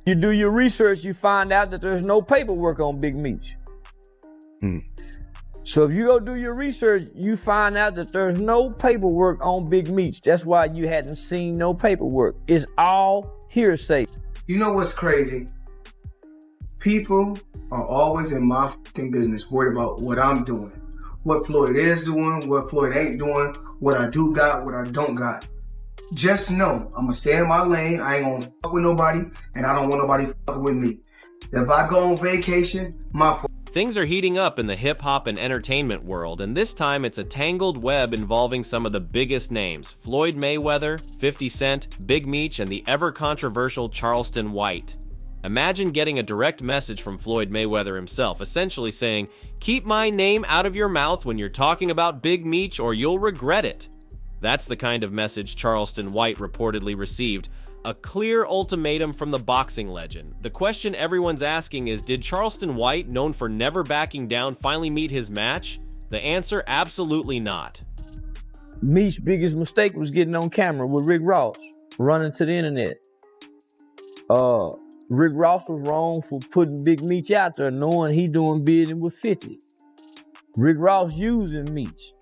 You do your research, you find out that there's no paperwork on Big Meech. So if you go do your research, you find out that there's no paperwork on Big Meech. That's why you hadn't seen no paperwork. It's all hearsay. You know what's crazy? People are always in my fucking business, worried about what I'm doing, what Floyd is doing, what Floyd ain't doing, what I do got, what I don't got. Just know, I'm gonna stay in my lane. I ain't gonna fuck with nobody, and I don't want nobody fucking with me. If I go on vacation, my fault. Things are heating up in the hip-hop and entertainment world, and this time it's a tangled web involving some of the biggest names: Floyd Mayweather, 50 Cent, Big Meech, and the ever-controversial Charleston White. Imagine getting a direct message from Floyd Mayweather himself, essentially saying, "Keep my name out of your mouth when you're talking about Big Meech or you'll regret it." That's the kind of message Charleston White reportedly received. A clear ultimatum from the boxing legend. The question everyone's asking is, did Charleston White, known for never backing down, finally meet his match? The answer, absolutely not. Meech's biggest mistake was getting on camera with Rick Ross, running to the internet. Rick Ross was wrong for putting Big Meech out there, knowing he doing bidding with 50. Rick Ross using Meech.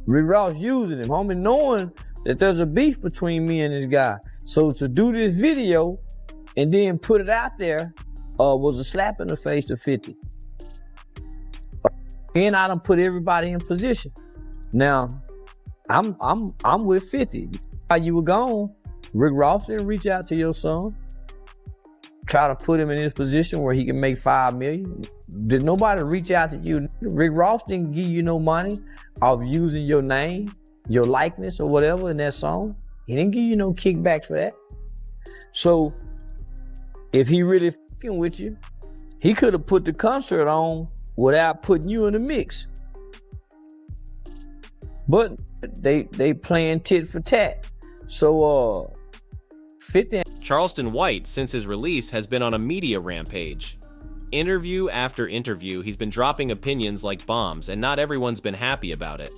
Rick Ross using him, homie, knowing that there's a beef between me and this guy. So to do this video and then put it out there was a slap in the face to 50. And I done put everybody in position. Now, I'm with 50. While you were gone, Rick Ross didn't reach out to your son. Try to put him in his position where he can make $5 million. Did nobody reach out to you? Rick Ross didn't give you no money off using your name, your likeness or whatever in that song. He didn't give you no kickbacks for that. So if he really fucking with you, he could have put the concert on without putting you in the mix. But they playing tit for tat. So 50. Charleston White, since his release, has been on a media rampage. Interview after interview, he's been dropping opinions like bombs, and not everyone's been happy about it.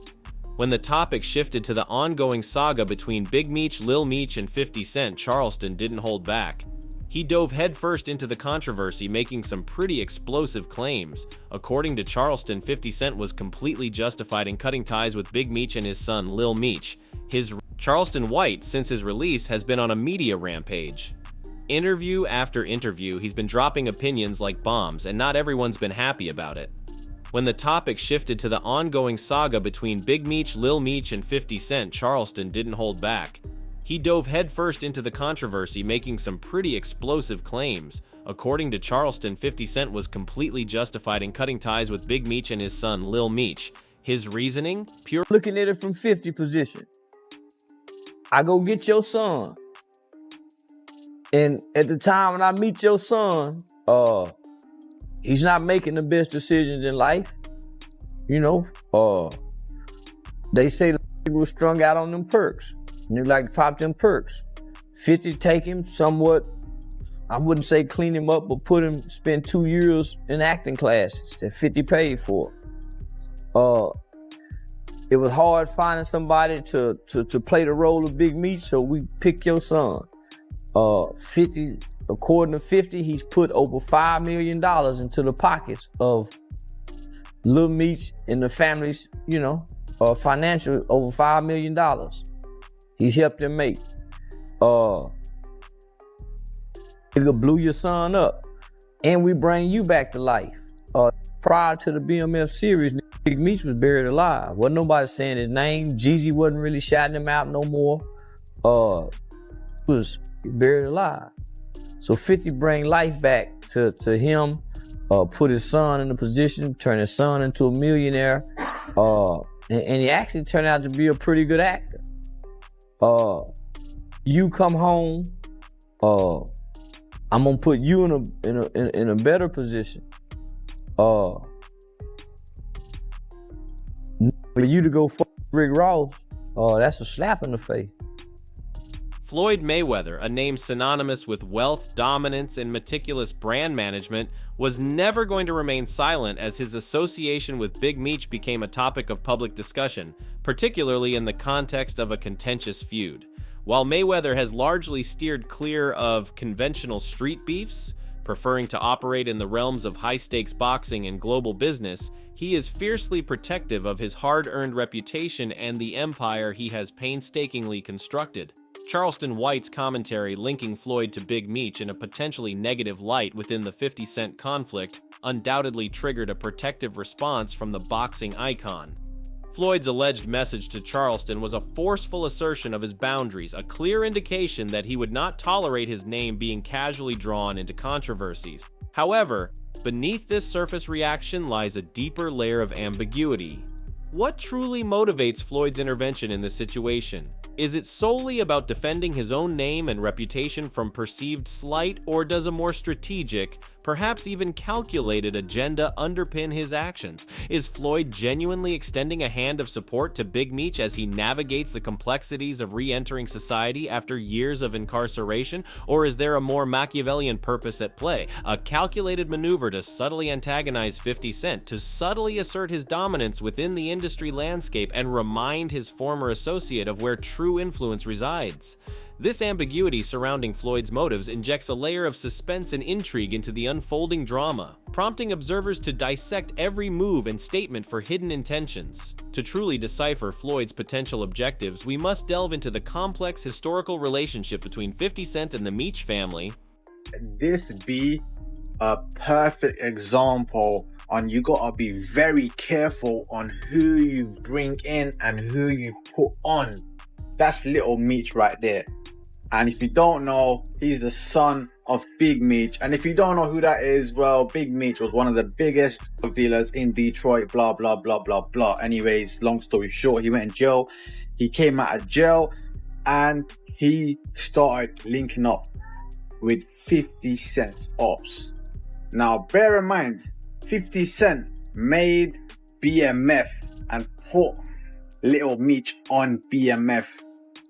When the topic shifted to the ongoing saga between Big Meech, Lil Meech, and 50 Cent, Charleston didn't hold back. He dove headfirst into the controversy, making some pretty explosive claims. According to Charleston, 50 Cent was completely justified in cutting ties with Big Meech and his son, Lil Meech. Charleston White, since his release, has been on a media rampage. Interview after interview, he's been dropping opinions like bombs, and not everyone's been happy about it. When the topic shifted to the ongoing saga between Big Meech, Lil Meech, and 50 Cent, Charleston didn't hold back. He dove headfirst into the controversy, making some pretty explosive claims. According to Charleston, 50 Cent was completely justified in cutting ties with Big Meech and his son, Lil Meech. His reasoning? Pure. Looking at it from 50 position. I go get your son. And at the time when I meet your son, he's not making the best decisions in life. You know, they say the was strung out on them perks. And you like to pop them perks. 50 take him somewhat, I wouldn't say clean him up, but spend 2 years in acting classes that 50 paid for. It was hard finding somebody to play the role of Big Meech, so we picked your son. 50, according to 50, he's put over $5 million into the pockets of Lil Meech and the family's, financial, over $5 million. He's helped them make. Nigga blew your son up, and we bring you back to life. Prior to the BMF series, Big Meech was buried alive. Wasn't nobody saying his name. Jeezy wasn't really shouting him out no more. Was buried alive. So 50 bring life back to him, put his son in a position, turn his son into a millionaire, and he actually turned out to be a pretty good actor. You come home, I'm gonna put you in a better position. For you to go fuck Rick Ross, that's a slap in the face. Floyd Mayweather, a name synonymous with wealth, dominance, and meticulous brand management, was never going to remain silent as his association with Big Meech became a topic of public discussion, particularly in the context of a contentious feud. While Mayweather has largely steered clear of conventional street beefs, preferring to operate in the realms of high-stakes boxing and global business, he is fiercely protective of his hard-earned reputation and the empire he has painstakingly constructed. Charleston White's commentary linking Floyd to Big Meech in a potentially negative light within the 50 Cent conflict undoubtedly triggered a protective response from the boxing icon. Floyd's alleged message to Charleston was a forceful assertion of his boundaries, a clear indication that he would not tolerate his name being casually drawn into controversies. However, beneath this surface reaction lies a deeper layer of ambiguity. What truly motivates Floyd's intervention in this situation? Is it solely about defending his own name and reputation from perceived slight, or does a more strategic, perhaps even calculated agenda underpin his actions? Is Floyd genuinely extending a hand of support to Big Meech as he navigates the complexities of re-entering society after years of incarceration? Or is there a more Machiavellian purpose at play, a calculated maneuver to subtly antagonize 50 Cent, to subtly assert his dominance within the industry landscape and remind his former associate of where true influence resides? This ambiguity surrounding Floyd's motives injects a layer of suspense and intrigue into the unfolding drama, prompting observers to dissect every move and statement for hidden intentions. To truly decipher Floyd's potential objectives, we must delve into the complex historical relationship between 50 Cent and the Meech family. This be a perfect example on you gotta be very careful on who you bring in and who you put on. That's Little Meech right there. And if you don't know, he's the son of Big Meech. And if you don't know who that is, well, Big Meech was one of the biggest drug dealers in Detroit, blah, blah, blah, blah, blah. Anyways, long story short, he went in jail. He came out of jail and he started linking up with 50 Cent's ops. Now, bear in mind, 50 Cent made BMF and put Little Meech on BMF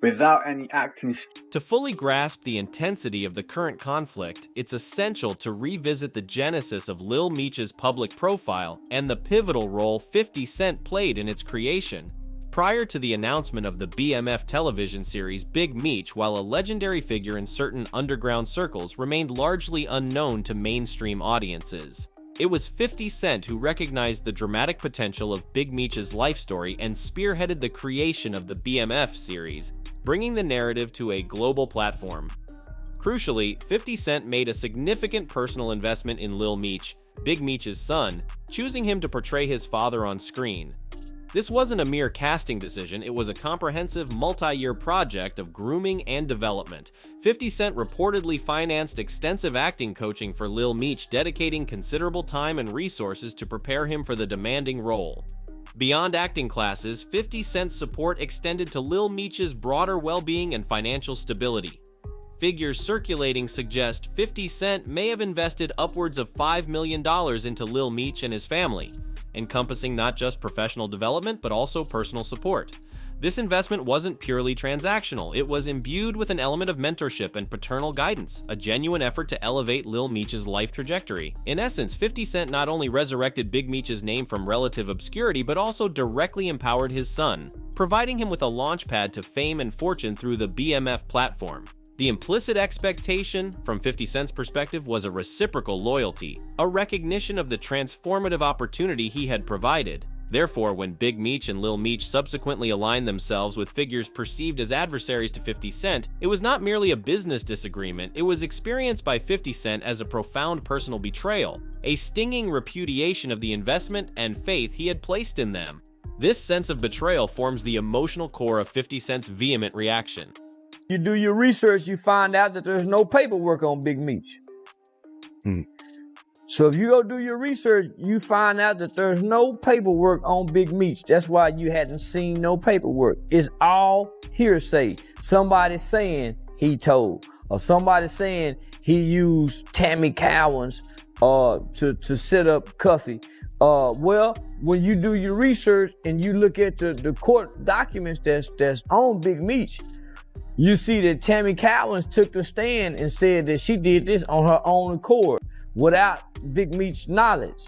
without any acting. To fully grasp the intensity of the current conflict, it's essential to revisit the genesis of Lil Meech's public profile and the pivotal role 50 Cent played in its creation. Prior to the announcement of the BMF television series, Big Meech, while a legendary figure in certain underground circles, remained largely unknown to mainstream audiences. It was 50 Cent who recognized the dramatic potential of Big Meech's life story and spearheaded the creation of the BMF series, bringing the narrative to a global platform. Crucially, 50 Cent made a significant personal investment in Lil Meech, Big Meech's son, choosing him to portray his father on screen. This wasn't a mere casting decision, it was a comprehensive multi-year project of grooming and development. 50 Cent reportedly financed extensive acting coaching for Lil Meech, dedicating considerable time and resources to prepare him for the demanding role. Beyond acting classes, 50 Cent's support extended to Lil Meech's broader well-being and financial stability. Figures circulating suggest 50 Cent may have invested upwards of $5 million into Lil Meech and his family, encompassing not just professional development but also personal support. This investment wasn't purely transactional, it was imbued with an element of mentorship and paternal guidance, a genuine effort to elevate Lil Meech's life trajectory. In essence, 50 Cent not only resurrected Big Meech's name from relative obscurity but also directly empowered his son, providing him with a launchpad to fame and fortune through the BMF platform. The implicit expectation, from 50 Cent's perspective, was a reciprocal loyalty, a recognition of the transformative opportunity he had provided. Therefore, when Big Meech and Lil Meech subsequently aligned themselves with figures perceived as adversaries to 50 Cent, it was not merely a business disagreement, it was experienced by 50 Cent as a profound personal betrayal, a stinging repudiation of the investment and faith he had placed in them. This sense of betrayal forms the emotional core of 50 Cent's vehement reaction. You do your research, you find out that there's no paperwork on Big Meech. So if you go do your research, you find out that there's no paperwork on Big Meech. That's why you hadn't seen no paperwork. It's all hearsay. Somebody saying he told, or somebody saying he used Tammy Cowan's to set up Cuffy. Well, when you do your research and you look at the court documents that's on Big Meech, you see that Tammy Cowens took the stand and said that she did this on her own accord without Big Meech's knowledge.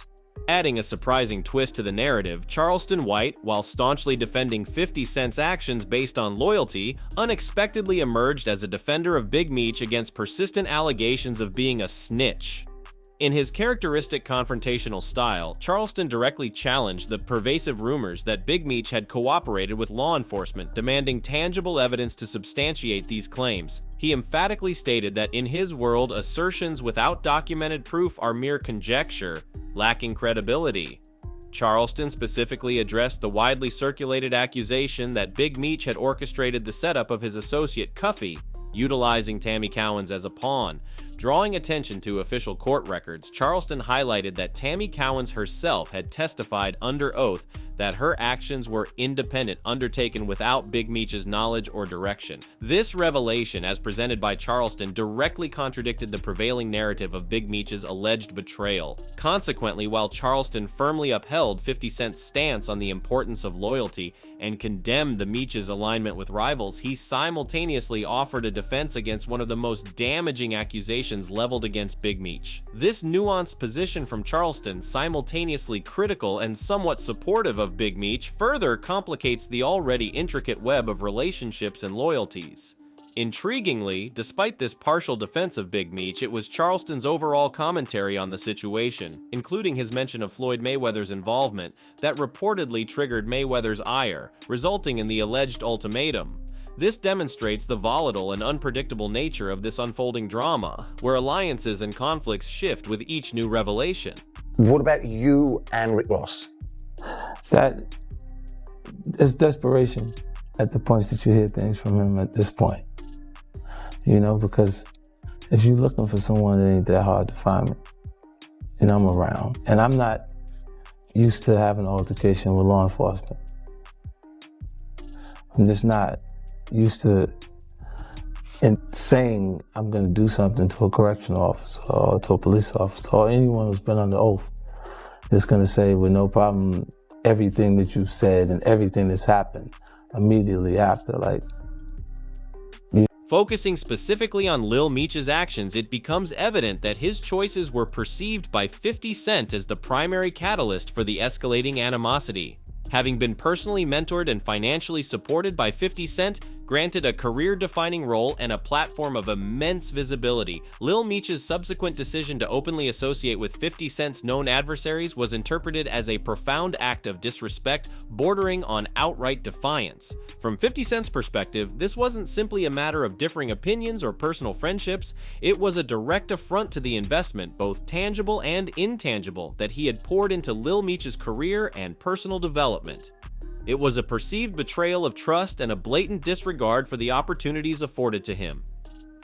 Adding a surprising twist to the narrative, Charleston White, while staunchly defending 50 Cent's actions based on loyalty, unexpectedly emerged as a defender of Big Meech against persistent allegations of being a snitch. In his characteristic confrontational style, Charleston directly challenged the pervasive rumors that Big Meech had cooperated with law enforcement, demanding tangible evidence to substantiate these claims. He emphatically stated that in his world, assertions without documented proof are mere conjecture, lacking credibility. Charleston specifically addressed the widely circulated accusation that Big Meech had orchestrated the setup of his associate Cuffy, utilizing Tammy Cowens as a pawn. Drawing attention to official court records, Charleston highlighted that Tammy Cowens herself had testified under oath that her actions were independent, undertaken without Big Meech's knowledge or direction. This revelation, as presented by Charleston, directly contradicted the prevailing narrative of Big Meech's alleged betrayal. Consequently, while Charleston firmly upheld 50 Cent's stance on the importance of loyalty and condemned the Meech's alignment with rivals, he simultaneously offered a defense against one of the most damaging accusations leveled against Big Meech. This nuanced position from Charleston, simultaneously critical and somewhat supportive of Big Meech, further complicates the already intricate web of relationships and loyalties. Intriguingly, despite this partial defense of Big Meech, it was Charleston's overall commentary on the situation, including his mention of Floyd Mayweather's involvement, that reportedly triggered Mayweather's ire, resulting in the alleged ultimatum. This demonstrates the volatile and unpredictable nature of this unfolding drama, where alliances and conflicts shift with each new revelation. What about you and Rick Ross? That is desperation at the points that you hear things from him at this point. You know, because if you're looking for someone, it ain't that hard to find me. And I'm around. And I'm not used to having an altercation with law enforcement. I'm just not used to saying I'm going to do something to a correctional officer or to a police officer or anyone who's been under oath is going to say with no problem everything that you've said and everything that's happened immediately after. Focusing specifically on Lil Meech's actions, it becomes evident that his choices were perceived by 50 Cent as the primary catalyst for the escalating animosity. Having been personally mentored and financially supported by 50 Cent, granted a career-defining role and a platform of immense visibility, Lil Meech's subsequent decision to openly associate with 50 Cent's known adversaries was interpreted as a profound act of disrespect bordering on outright defiance. From 50 Cent's perspective, this wasn't simply a matter of differing opinions or personal friendships, it was a direct affront to the investment, both tangible and intangible, that he had poured into Lil Meech's career and personal development. It was a perceived betrayal of trust and a blatant disregard for the opportunities afforded to him.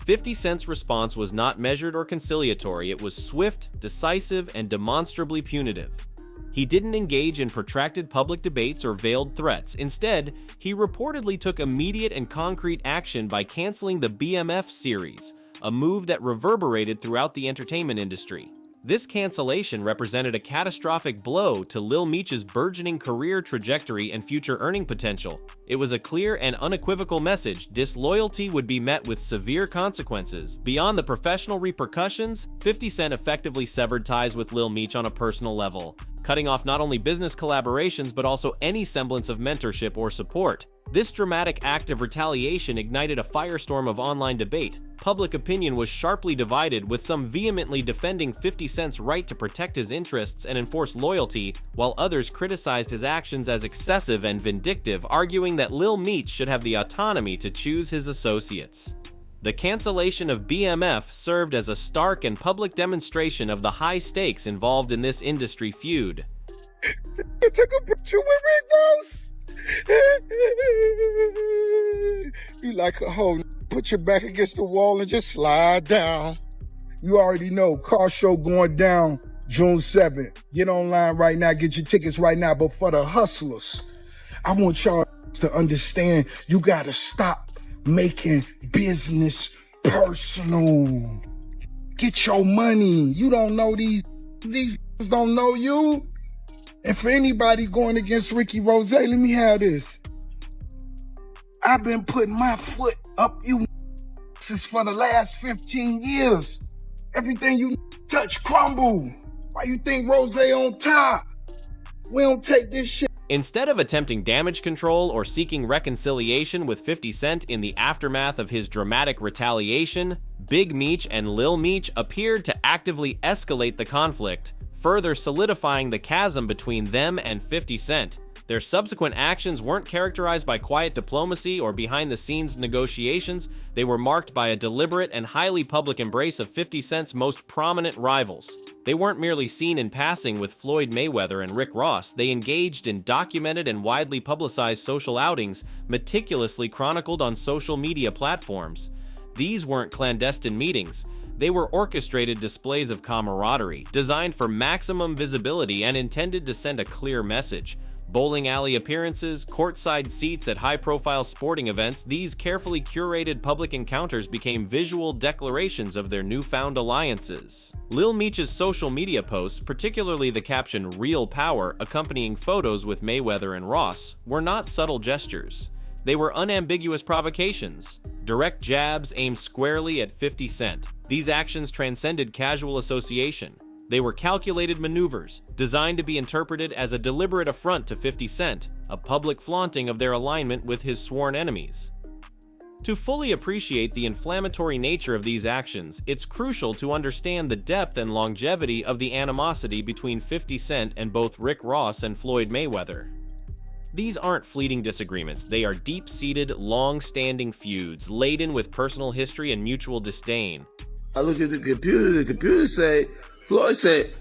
50 Cent's response was not measured or conciliatory, it was swift, decisive, and demonstrably punitive. He didn't engage in protracted public debates or veiled threats. Instead, he reportedly took immediate and concrete action by canceling the BMF series, a move that reverberated throughout the entertainment industry. This cancellation represented a catastrophic blow to Lil Meech's burgeoning career trajectory and future earning potential. It was a clear and unequivocal message: disloyalty would be met with severe consequences. Beyond the professional repercussions, 50 Cent effectively severed ties with Lil Meech on a personal level, cutting off not only business collaborations but also any semblance of mentorship or support. This dramatic act of retaliation ignited a firestorm of online debate. Public opinion was sharply divided, with some vehemently defending 50 Cent's right to protect his interests and enforce loyalty, while others criticized his actions as excessive and vindictive, arguing that Lil Meech should have the autonomy to choose his associates. The cancellation of BMF served as a stark and public demonstration of the high stakes involved in this industry feud. I took a picture with Rick Ross. You like a hoe. Put your back against the wall and just slide down. You already know, car show going down June 7th. Get online right now, get your tickets right now. But for the hustlers, I want y'all to understand you gotta stop making business personal. Get your money. You don't know these don't know you. And for anybody going against Ricky Rose, let me have this. I've been putting my foot up you since for the last 15 years. Everything you touch crumble. Why you think Rose on top? We don't take this shit. Instead of attempting damage control or seeking reconciliation with 50 Cent in the aftermath of his dramatic retaliation, Big Meech and Lil Meech appeared to actively escalate the conflict, further solidifying the chasm between them and 50 Cent. Their subsequent actions weren't characterized by quiet diplomacy or behind-the-scenes negotiations. They were marked by a deliberate and highly public embrace of 50 Cent's most prominent rivals. They weren't merely seen in passing with Floyd Mayweather and Rick Ross. They engaged in documented and widely publicized social outings, meticulously chronicled on social media platforms. These weren't clandestine meetings. They were orchestrated displays of camaraderie, designed for maximum visibility and intended to send a clear message. Bowling alley appearances, courtside seats at high-profile sporting events, these carefully curated public encounters became visual declarations of their newfound alliances. Lil Meech's social media posts, particularly the caption "Real Power" accompanying photos with Mayweather and Ross, were not subtle gestures. They were unambiguous provocations, direct jabs aimed squarely at 50 Cent. These actions transcended casual association. They were calculated maneuvers, designed to be interpreted as a deliberate affront to 50 Cent, a public flaunting of their alignment with his sworn enemies. To fully appreciate the inflammatory nature of these actions, it's crucial to understand the depth and longevity of the animosity between 50 Cent and both Rick Ross and Floyd Mayweather. These aren't fleeting disagreements, they are deep-seated, long-standing feuds, laden with personal history and mutual disdain. I look at the computer say, Floyd said,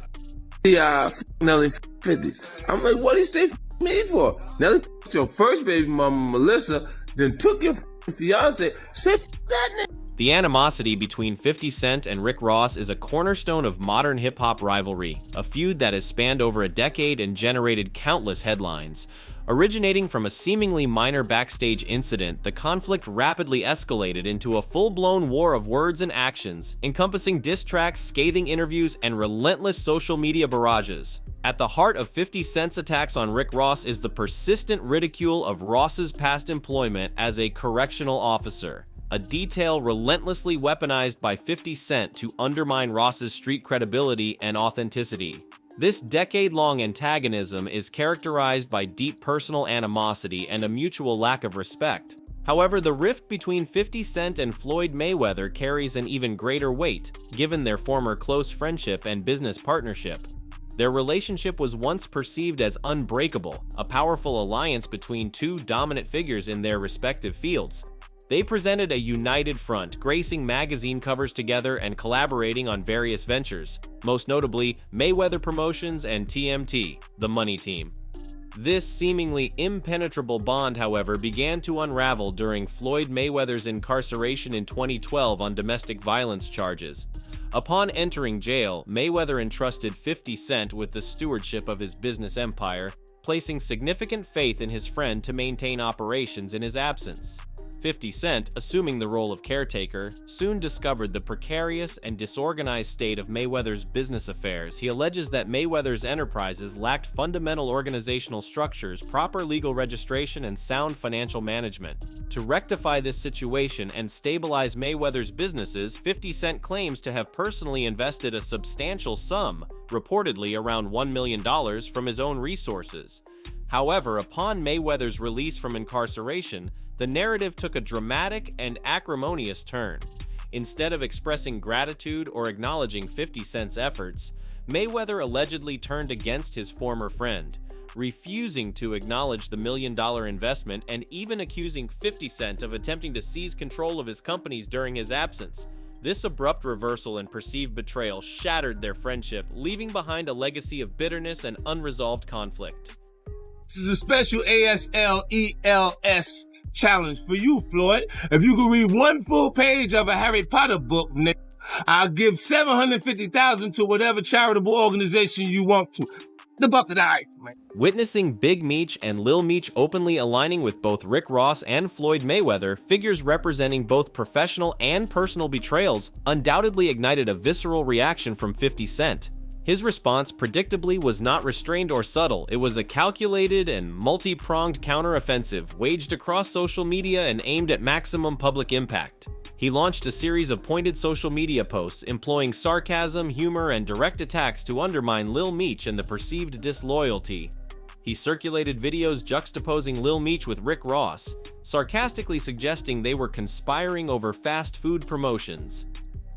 yeah, Nelly 50. I'm like, what did he say me for? Nelly your first baby mama, Melissa, then took your fiance. Say that nigga. The animosity between 50 Cent and Rick Ross is a cornerstone of modern hip-hop rivalry, a feud that has spanned over a decade and generated countless headlines. Originating from a seemingly minor backstage incident, the conflict rapidly escalated into a full-blown war of words and actions, encompassing diss tracks, scathing interviews, and relentless social media barrages. At the heart of 50 Cent's attacks on Rick Ross is the persistent ridicule of Ross's past employment as a correctional officer, a detail relentlessly weaponized by 50 Cent to undermine Ross's street credibility and authenticity. This decade-long antagonism is characterized by deep personal animosity and a mutual lack of respect. However, the rift between 50 Cent and Floyd Mayweather carries an even greater weight, given their former close friendship and business partnership. Their relationship was once perceived as unbreakable, a powerful alliance between two dominant figures in their respective fields. They presented a united front, gracing magazine covers together and collaborating on various ventures, most notably Mayweather Promotions and TMT, the Money Team. This seemingly impenetrable bond, however, began to unravel during Floyd Mayweather's incarceration in 2012 on domestic violence charges. Upon entering jail, Mayweather entrusted 50 Cent with the stewardship of his business empire, placing significant faith in his friend to maintain operations in his absence. 50 Cent, assuming the role of caretaker, soon discovered the precarious and disorganized state of Mayweather's business affairs. He alleges that Mayweather's enterprises lacked fundamental organizational structures, proper legal registration, and sound financial management. To rectify this situation and stabilize Mayweather's businesses, 50 Cent claims to have personally invested a substantial sum, reportedly around $1 million, from his own resources. However, upon Mayweather's release from incarceration, the narrative took a dramatic and acrimonious turn. Instead of expressing gratitude or acknowledging 50 Cent's efforts, Mayweather allegedly turned against his former friend, refusing to acknowledge the $1 million investment and even accusing 50 Cent of attempting to seize control of his companies during his absence. This abrupt reversal and perceived betrayal shattered their friendship, leaving behind a legacy of bitterness and unresolved conflict. This is a special ASLELS challenge for you, Floyd. If you can read one full page of a Harry Potter book, nigga, I'll give $750,000 to whatever charitable organization you want to. The bucket of ice, man. Witnessing Big Meech and Lil Meech openly aligning with both Rick Ross and Floyd Mayweather, figures representing both professional and personal betrayals, undoubtedly ignited a visceral reaction from 50 Cent. His response, predictably, was not restrained or subtle. It was a calculated and multi-pronged counteroffensive, waged across social media and aimed at maximum public impact. He launched a series of pointed social media posts employing sarcasm, humor, and direct attacks to undermine Lil Meech and the perceived disloyalty. He circulated videos juxtaposing Lil Meech with Rick Ross, sarcastically suggesting they were conspiring over fast food promotions.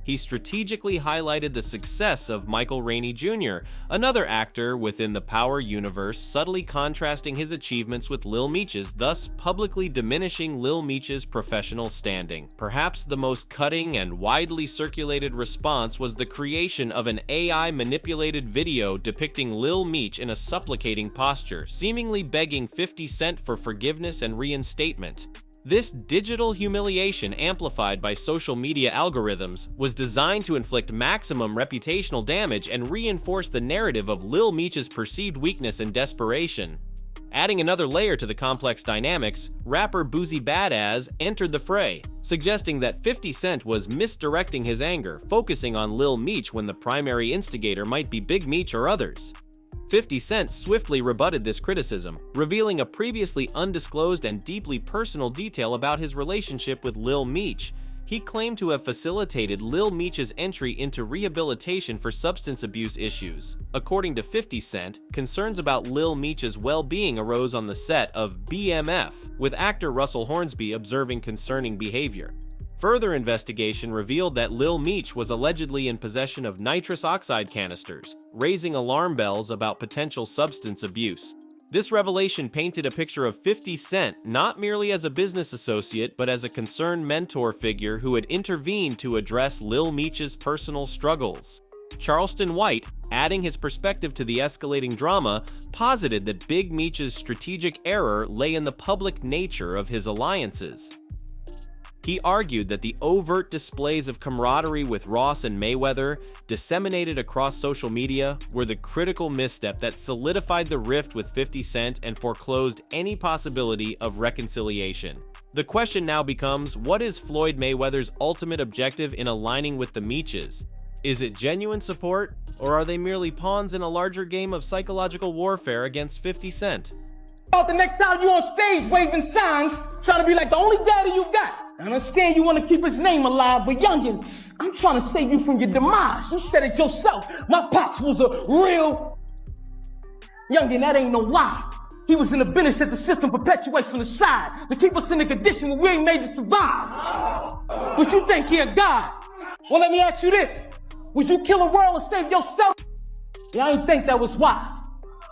He strategically highlighted the success of Michael Rainey Jr., another actor within the Power universe, subtly contrasting his achievements with Lil Meech's, thus publicly diminishing Lil Meech's professional standing. Perhaps the most cutting and widely circulated response was the creation of an AI-manipulated video depicting Lil Meech in a supplicating posture, seemingly begging 50 Cent for forgiveness and reinstatement. This digital humiliation, amplified by social media algorithms, was designed to inflict maximum reputational damage and reinforce the narrative of Lil Meech's perceived weakness and desperation. Adding another layer to the complex dynamics, rapper Boosie Badazz entered the fray, suggesting that 50 Cent was misdirecting his anger, focusing on Lil Meech when the primary instigator might be Big Meech or others. 50 Cent swiftly rebutted this criticism, revealing a previously undisclosed and deeply personal detail about his relationship with Lil Meech. He claimed to have facilitated Lil Meech's entry into rehabilitation for substance abuse issues. According to 50 Cent, concerns about Lil Meech's well-being arose on the set of BMF, with actor Russell Hornsby observing concerning behavior. Further investigation revealed that Lil Meech was allegedly in possession of nitrous oxide canisters, raising alarm bells about potential substance abuse. This revelation painted a picture of 50 Cent not merely as a business associate, but as a concerned mentor figure who had intervened to address Lil Meech's personal struggles. Charleston White, adding his perspective to the escalating drama, posited that Big Meech's strategic error lay in the public nature of his alliances. He argued that the overt displays of camaraderie with Ross and Mayweather, disseminated across social media, were the critical misstep that solidified the rift with 50 Cent and foreclosed any possibility of reconciliation. The question now becomes, what is Floyd Mayweather's ultimate objective in aligning with the Meeches? Is it genuine support, or are they merely pawns in a larger game of psychological warfare against 50 Cent? The next time you on stage waving signs, trying to be like the only daddy you got. I understand you want to keep his name alive, but youngin', I'm trying to save you from your demise. You said it yourself. My pops was a real... Youngin', that ain't no lie. He was in the business that the system perpetuates from the side to keep us in a condition where we ain't made to survive. But you think he a god? Well, let me ask you this. Would you kill a world and save yourself? Yeah, I ain't think that was wise.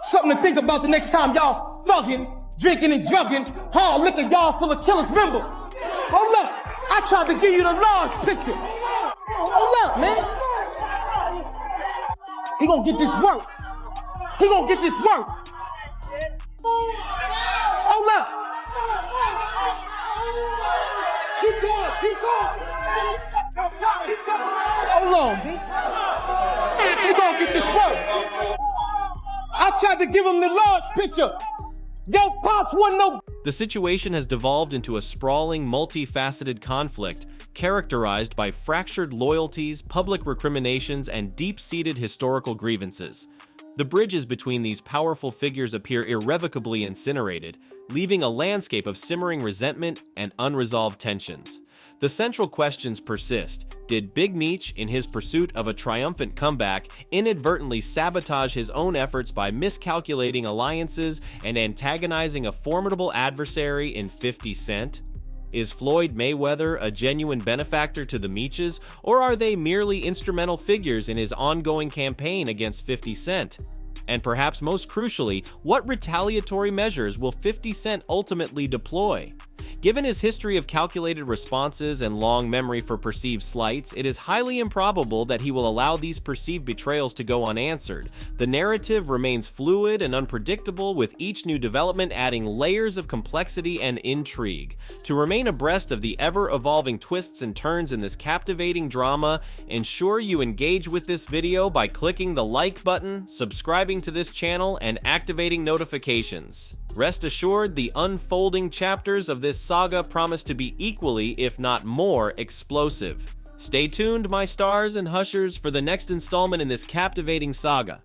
Something to think about the next time y'all thuggin', drinking and drugging, hard liquor y'all full of killers. Remember, hold up, I tried to give you the large picture. Hold up, man. He gonna get this work. He gonna get this work. Hold up. Keep going, keep going. Hold on, B. He gonna get this work. I tried to give him the large picture. Yo, Pops wasn't no... The situation has devolved into a sprawling, multifaceted conflict characterized by fractured loyalties, public recriminations, and deep-seated historical grievances. The bridges between these powerful figures appear irrevocably incinerated, leaving a landscape of simmering resentment and unresolved tensions. The central questions persist. Did Big Meech, in his pursuit of a triumphant comeback, inadvertently sabotage his own efforts by miscalculating alliances and antagonizing a formidable adversary in 50 Cent? Is Floyd Mayweather a genuine benefactor to the Meeches, or are they merely instrumental figures in his ongoing campaign against 50 Cent? And perhaps most crucially, what retaliatory measures will 50 Cent ultimately deploy? Given his history of calculated responses and long memory for perceived slights, it is highly improbable that he will allow these perceived betrayals to go unanswered. The narrative remains fluid and unpredictable, with each new development adding layers of complexity and intrigue. To remain abreast of the ever-evolving twists and turns in this captivating drama, ensure you engage with this video by clicking the like button, subscribing to this channel, and activating notifications. Rest assured, the unfolding chapters of this saga promise to be equally, if not more, explosive. Stay tuned, my stars and hushers, for the next installment in this captivating saga.